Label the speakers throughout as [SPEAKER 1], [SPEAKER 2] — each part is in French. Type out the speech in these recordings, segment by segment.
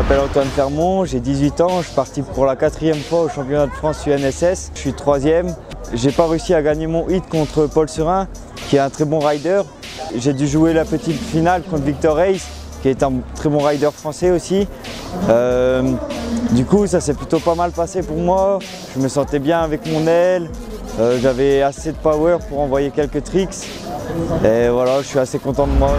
[SPEAKER 1] m'appelle Antoine Fermont, j'ai 18 ans, je suis parti pour la 4e fois au championnat de France UNSS. Je suis 3e. J'ai pas réussi à gagner mon hit contre Paul Serin, qui est un très bon rider. J'ai dû jouer la petite finale contre Victor Reis, qui est un très bon rider français aussi. Du coup, ça s'est plutôt pas mal passé pour moi. Je me sentais bien avec mon aile, j'avais assez de power pour envoyer quelques tricks. Et voilà, je suis assez content de moi.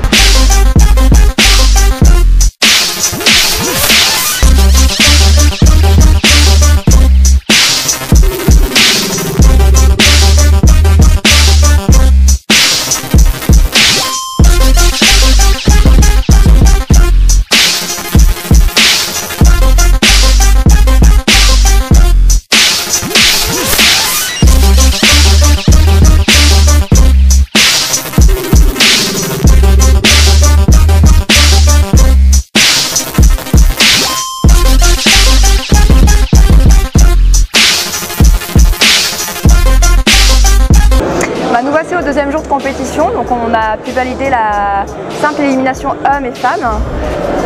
[SPEAKER 2] Nous voici au deuxième jour de compétition, donc on a pu valider la simple élimination hommes et femmes.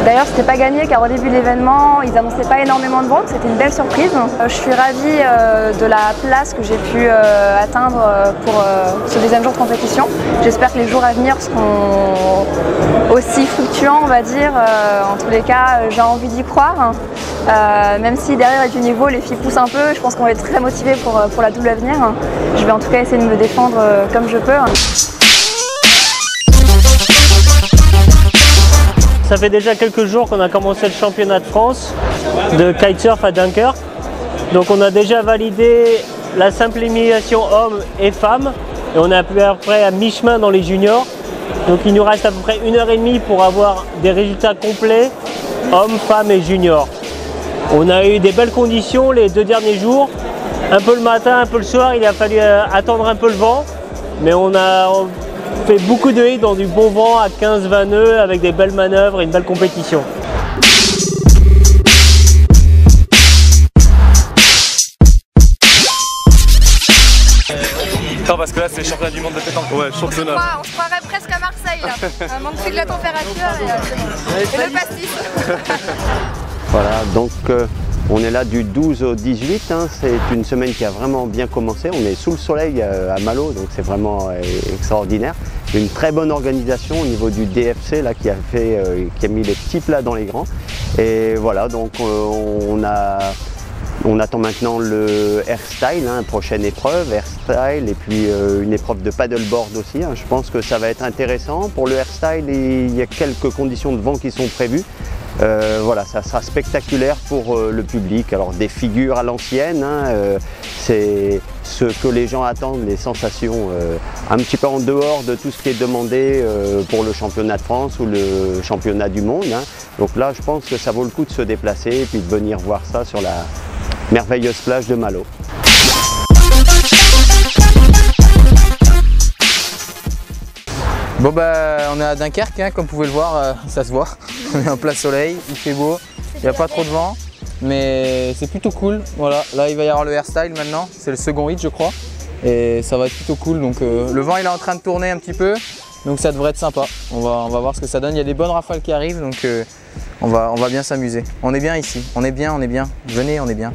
[SPEAKER 2] D'ailleurs, c'était pas gagné car au début de l'événement, ils annonçaient pas énormément de ventes, c'était une belle surprise. Je suis ravie de la place que j'ai pu atteindre pour ce deuxième jour de compétition. J'espère que les jours à venir seront aussi fluctuants, on va dire. En tous les cas, j'ai envie d'y croire. Même si derrière du niveau, les filles poussent un peu, je pense qu'on va être très motivés pour la double à venir. Je vais en tout cas essayer de me défendre comme je peux.
[SPEAKER 3] Ça fait déjà quelques jours qu'on a commencé le championnat de France de kitesurf à Dunkerque. Donc on a déjà validé la simple élimination hommes et femmes et on est à peu près à mi-chemin dans les juniors. Donc il nous reste à peu près 1h30 pour avoir des résultats complets hommes, femmes et juniors. On a eu des belles conditions les 2 derniers jours, un peu le matin, un peu le soir, il a fallu attendre un peu le vent, mais on a fait beaucoup de hits dans du bon vent à 15-20 nœuds avec des belles manœuvres et une belle compétition.
[SPEAKER 4] Non, parce que là c'est championnat du monde de pétanque. Ouais, championnat.
[SPEAKER 2] On se croirait presque à Marseille là. Manque plus que la température et le pastis.
[SPEAKER 5] Voilà, donc on est là du 12 au 18, hein. C'est une semaine qui a vraiment bien commencé. On est sous le soleil à Malo, donc c'est vraiment extraordinaire. Une très bonne organisation au niveau du DFC là, qui a mis les petits plats dans les grands. Et voilà, donc on attend maintenant le airstyle, hein, prochaine épreuve, airstyle et puis une épreuve de paddleboard aussi. Hein. Je pense que ça va être intéressant. Pour le airstyle, il y a quelques conditions de vent qui sont prévues. Voilà, ça sera spectaculaire pour le public. Alors des figures à l'ancienne, hein, c'est ce que les gens attendent, les sensations un petit peu en dehors de tout ce qui est demandé pour le championnat de France ou le championnat du monde. Hein. Donc là, je pense que ça vaut le coup de se déplacer et puis de venir voir ça sur la merveilleuse plage de Malo.
[SPEAKER 6] Bon bah on est à Dunkerque, hein, comme vous pouvez le voir, ça se voit. On est en plein soleil, il fait beau, il n'y a pas trop de vent, mais c'est plutôt cool. Voilà, là il va y avoir le airstyle maintenant, c'est le second hit je crois, et ça va être plutôt cool. Donc le vent il est en train de tourner un petit peu, donc ça devrait être sympa. On va voir ce que ça donne, il y a des bonnes rafales qui arrivent, donc on va bien s'amuser. On est bien ici, on est bien, venez, on est bien.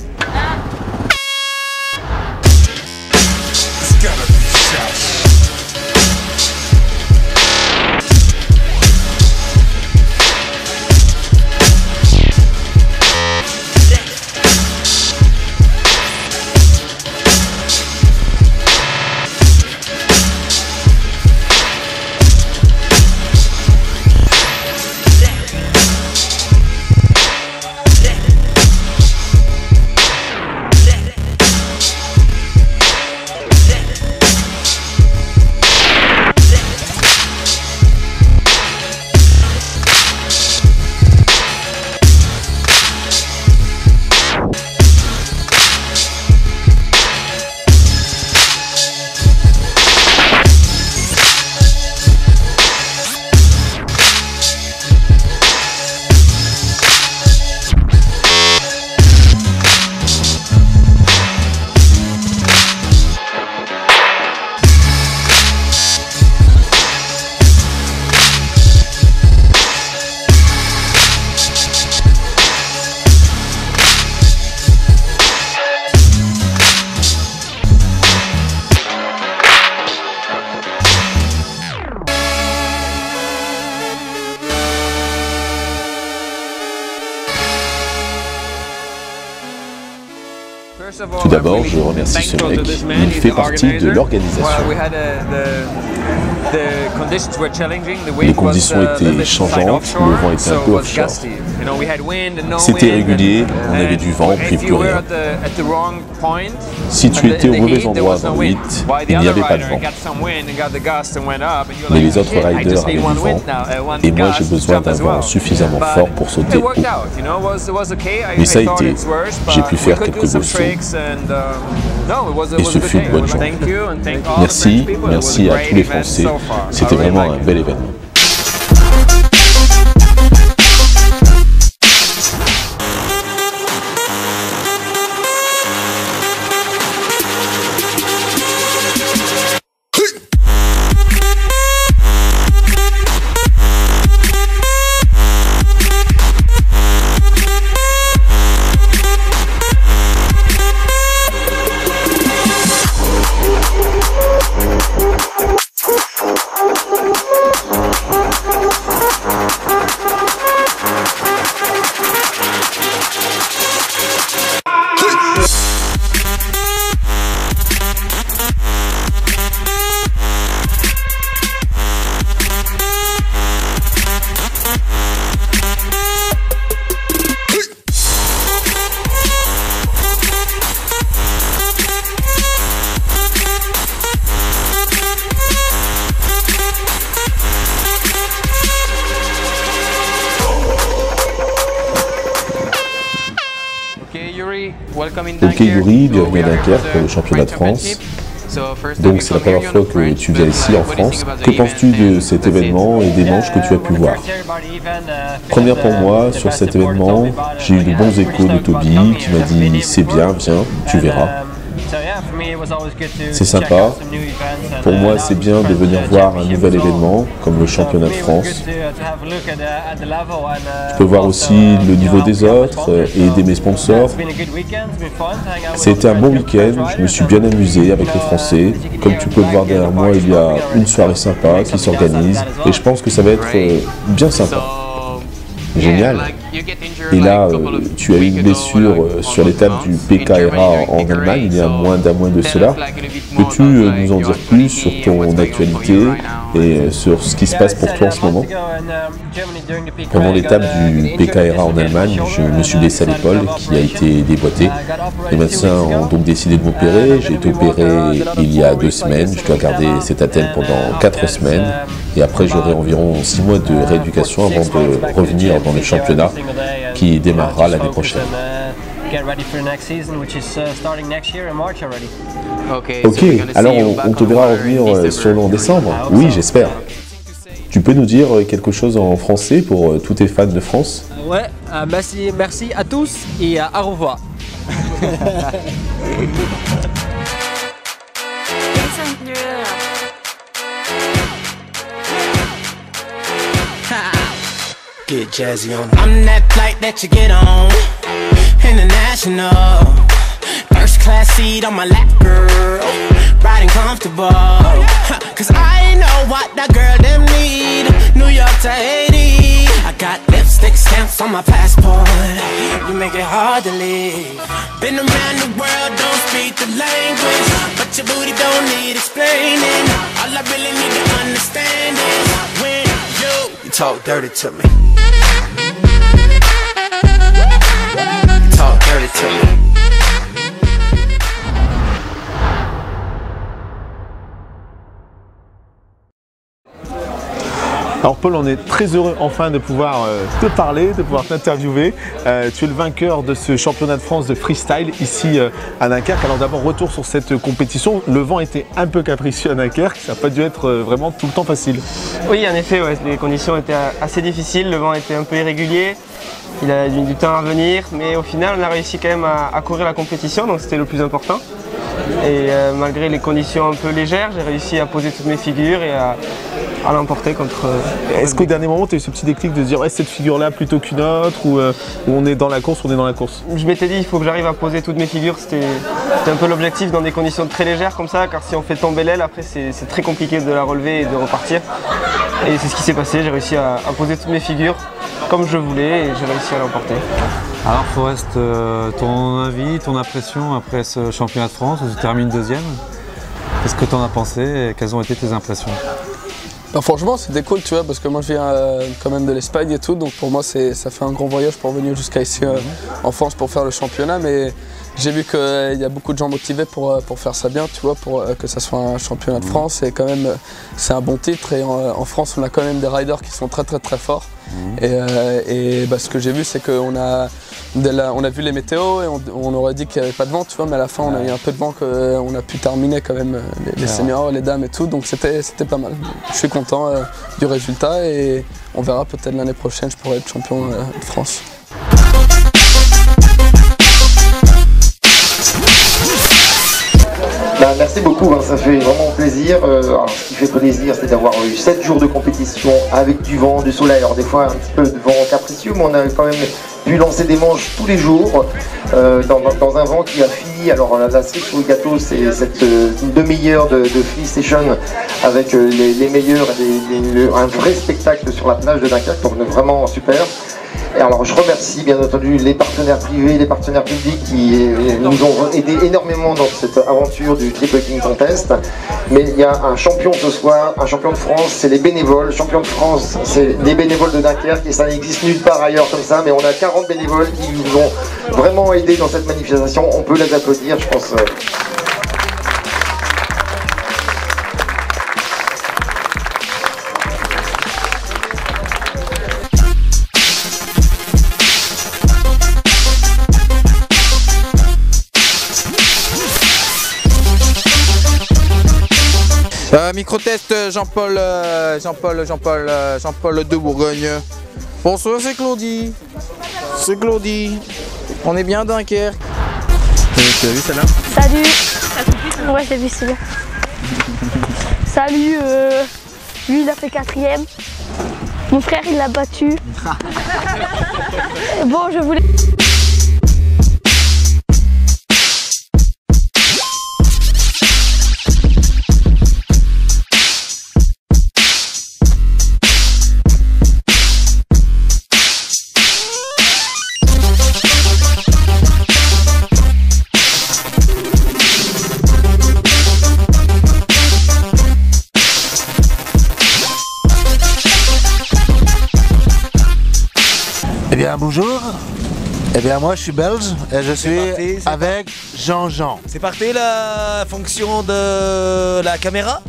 [SPEAKER 7] Tout d'abord, je remercie ce mec, il fait partie de l'organisation. Les conditions étaient changeantes, le vent était un peu offshore. C'était régulier, on avait du vent, puis plus rien. Si tu étais au mauvais endroit dans le 8, il n'y avait pas de vent. Mais les autres riders avaient du vent, et moi j'ai besoin d'un vent suffisamment fort pour sauter haut. Mais ça a été, j'ai pu faire quelques beaux sauts. Et ce fut une bonne journée. Merci, merci à tous les Français, c'était vraiment un bel événement. Ok Yuri, bienvenue à Dunkerque pour le championnat de France. Donc c'est la première fois que tu viens ici en France. Que penses-tu de cet événement et des manches que tu as pu voir? Première pour moi, sur cet événement, j'ai eu de bons échos de Toby qui m'a dit « c'est bien, viens, tu verras ». C'est sympa. Pour moi, c'est bien de venir voir un nouvel événement comme le championnat de France. Je peux voir aussi le niveau des autres et aider mes sponsors. C'était un bon week-end, je me suis bien amusé avec les Français. Comme tu peux le voir derrière moi, il y a une soirée sympa qui s'organise et je pense que ça va être bien sympa. Génial. Et là, tu as eu une blessure sur l'étape du PKRA en Allemagne, il y a moins d'un mois de cela. Peux-tu nous en dire plus sur ton actualité et sur ce qui se passe pour toi en ce moment? Pendant l'étape du PKRA en Allemagne, je me suis blessé à l'épaule qui a été déboîtée. Les médecins ont donc décidé de m'opérer. J'ai été opéré il y a 2 semaines. Je dois garder cette attelle pendant 4 semaines. Et après, j'aurai environ 6 mois de rééducation avant de revenir dans le championnat qui démarrera l'année prochaine. Ok, alors on te verra revenir sûrement en décembre. Oui, j'espère. Tu peux nous dire quelque chose en français pour tous tes fans de France?
[SPEAKER 8] Ouais, merci à tous et au revoir.
[SPEAKER 9] Get jazzy on. I'm that flight that you get on, international. First class seat on my lap, girl, riding comfortable. Cause I know what that girl them need. New York to Haiti, I got lipstick stamps on my passport. You make it hard to leave. Been around the world, don't speak the language, but your booty don't need explaining. All I really need to understand is when you talk dirty to me. Talk dirty to me.
[SPEAKER 10] Alors Paul, on est très heureux enfin de pouvoir te parler, de pouvoir t'interviewer. Tu es le vainqueur de ce championnat de France de freestyle ici à Dunkerque. Alors d'abord, retour sur cette compétition. Le vent était un peu capricieux à Dunkerque, ça n'a pas dû être vraiment tout le temps facile.
[SPEAKER 11] Oui, en effet, ouais, les conditions étaient assez difficiles, le vent était un peu irrégulier. Il a mis du temps à venir, mais au final, on a réussi quand même à courir la compétition, donc c'était le plus important. Et malgré les conditions un peu légères, j'ai réussi à poser toutes mes figures et à l'emporter contre...
[SPEAKER 10] Est-ce qu'au dernier moment, tu as eu ce petit déclic de se dire ouais, cette figure-là plutôt qu'une autre, ou on est dans la course, on est dans la course?
[SPEAKER 11] Je m'étais dit il faut que j'arrive à poser toutes mes figures, c'était un peu l'objectif dans des conditions très légères comme ça, car si on fait tomber l'aile, après c'est très compliqué de la relever et de repartir. Et c'est ce qui s'est passé, j'ai réussi à poser toutes mes figures comme je voulais et j'ai réussi à l'emporter.
[SPEAKER 12] Alors Forest, ton avis, ton impression après ce championnat de France où tu termines deuxième, qu'est-ce que tu en as pensé et quelles ont été tes impressions?
[SPEAKER 13] Bah franchement c'était cool tu vois parce que moi je viens quand même de l'Espagne et tout donc pour moi ça fait un grand voyage pour venir jusqu'à ici en France pour faire le championnat mais j'ai vu qu'il y a beaucoup de gens motivés pour faire ça bien tu vois pour que ça soit un championnat de France et quand même c'est un bon titre et en France on a quand même des riders qui sont très forts et bah, ce que j'ai vu c'est qu'on a vu les météos et on aurait dit qu'il n'y avait pas de vent, tu vois, mais à la fin on a eu un peu de vent qu'on a pu terminer quand même les seniors, les dames et tout, donc c'était pas mal. Je suis content du résultat et on verra peut-être l'année prochaine je pourrai être champion de France.
[SPEAKER 14] Merci beaucoup, ça fait vraiment plaisir. Alors, ce qui fait plaisir, c'est d'avoir eu 7 jours de compétition avec du vent, du soleil. Alors des fois un petit peu de vent capricieux, mais on a quand même pu lancer des manches tous les jours dans un vent qui a fini. Alors la cerise sur le gâteau, c'est cette demi-heure de free session avec les meilleurs et un vrai spectacle sur la plage de Dunkerque, donc vraiment super. Et alors je remercie bien entendu les partenaires privés, les partenaires publics qui nous ont aidés énormément dans cette aventure du Triple King Contest. Mais il y a un champion ce soir, un champion de France, c'est les bénévoles. Champion de France, c'est les bénévoles de Dunkerque et ça n'existe nulle part ailleurs comme ça. Mais on a 40 bénévoles qui nous ont vraiment aidés dans cette manifestation. On peut les applaudir, je pense.
[SPEAKER 6] Micro-test Jean-Paul de Bourgogne. Bonsoir, c'est Claudie. C'est Claudie. On est bien à Dunkerque. Tu as vu celle-là?
[SPEAKER 15] Salut. Ouais, j'ai vu celui-là. Salut. Lui, il a fait 4e. Mon frère, il l'a battu. Bon, je voulais...
[SPEAKER 16] Eh bien bonjour, eh bien moi je suis belge et je suis avec Jean-Jean.
[SPEAKER 17] C'est parti la fonction de la caméra?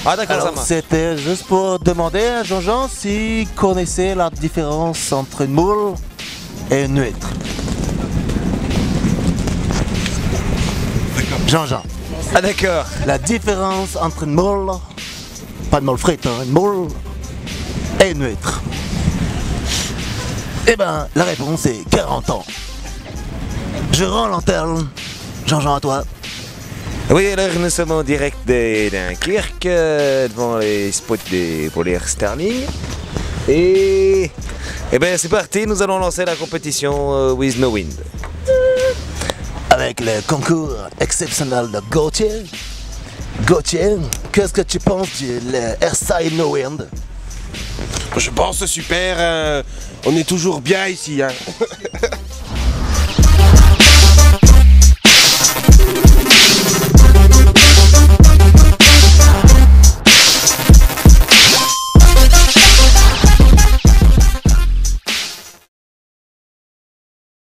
[SPEAKER 17] Ah d'accord, ça
[SPEAKER 16] Alors
[SPEAKER 17] marche.
[SPEAKER 16] c'était juste pour demander à Jean-Jean s'il connaissait la différence entre une moule et une huître. Jean-Jean.
[SPEAKER 17] Ah d'accord.
[SPEAKER 16] La différence entre une moule, pas de moule frite, hein, une moule et une huître. Eh ben, la réponse est 40 ans. Je rends l'antenne. Jean-Jean, à toi.
[SPEAKER 17] Oui, alors nous sommes en direct de Dunkerque, devant les spots pour les Starling. Et ben c'est parti, nous allons lancer la compétition With No Wind.
[SPEAKER 16] Avec le concours exceptionnel de Gauthier. Gauthier, qu'est-ce que tu penses du Airstyle No Wind?
[SPEAKER 18] Je pense super, on est toujours bien ici. Hein.